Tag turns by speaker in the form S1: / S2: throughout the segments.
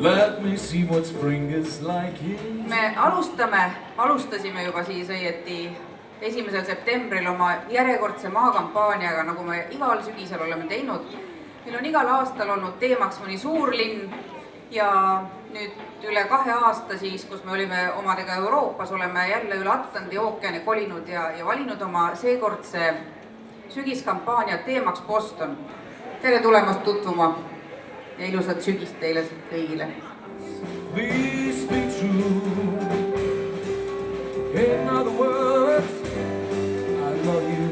S1: Let me see what spring is like here.
S2: Me alustasime juba siis õieti 1. septembril oma järjekordse maakampaaniaga, nagu me igal sügisel oleme teinud. Meil on igal aastal olnud teemaks mõni suurlinn ja nüüd üle 2 aasta siis, kus me olime omadega Euroopas, oleme jälle üle Atlandi ookeani kolinud ja valinud oma seekordse sügiskampaania teemaks Boston. Tere tulemast tutvuma ja ilusat sügist teile kõigile.
S1: Please be true. In other words, I love you.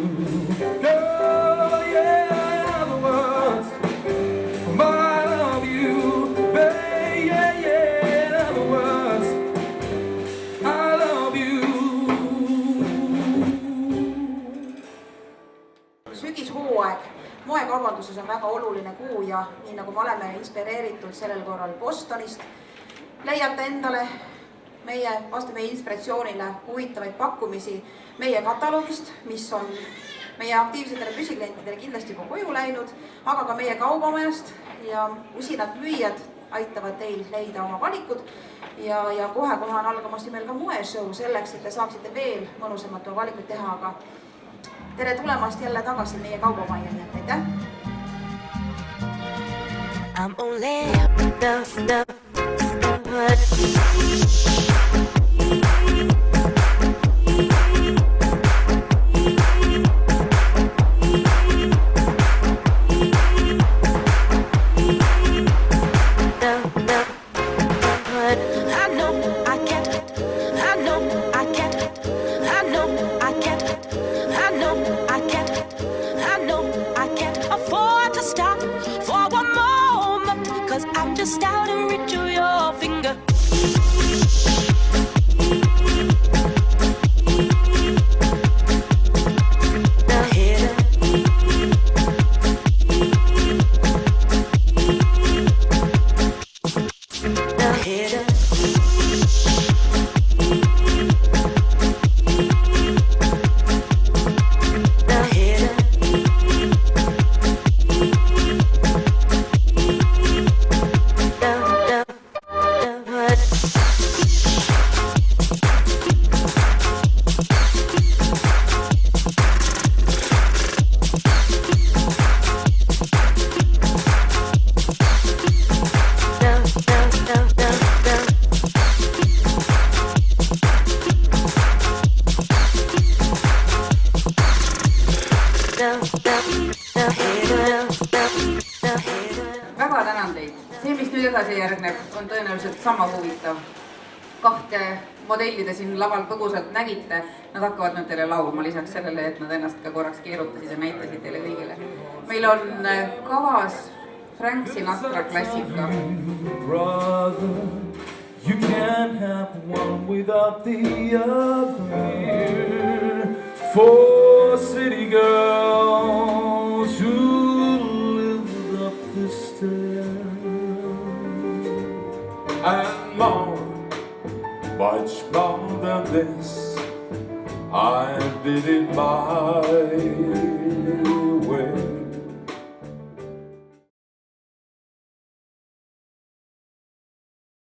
S1: Girl, yeah, in other words, I love you. Babe, yeah, yeah, in other words, I love you.
S3: Sügishooaeg moekaubanduses on väga oluline kuu ja nii nagu me oleme inspireeritud sellel korral Bostonist, leiate endale vastu meie inspiratsioonile huvitavaid pakkumisi meie kataloogist, mis on meie aktiivsetele püsiklientidele kindlasti juba koju läinud, aga ka meie kaubamajast ja usinad müüjad aitavad teil leida oma valikud ja kohe on algamas meil ka moeshow selleks, et te saaksite veel mõnusamat oma valikuid teha, aga tere tulemast jälle tagasi meie kaubamajja, nii et aitäh! I'm only just out and reach your finger. Now hit it. Now hit it. Now hit it.
S2: Väga tänan teid. See, mis nüüd edasi järgneb, on tõenäoliselt sama huvitav. 2 modelli te siin laval põgusalt nägite. Nad hakkavad nüüd teile laulma lisaks sellele, et nad ennast ka korraks keerutasid ja näitasid teile kõigile. Meil on kavas Frank Sinatra klassika.
S1: Brother, you can't have one without the other. For city girls who live up the stairs and more, much more than this, I did it my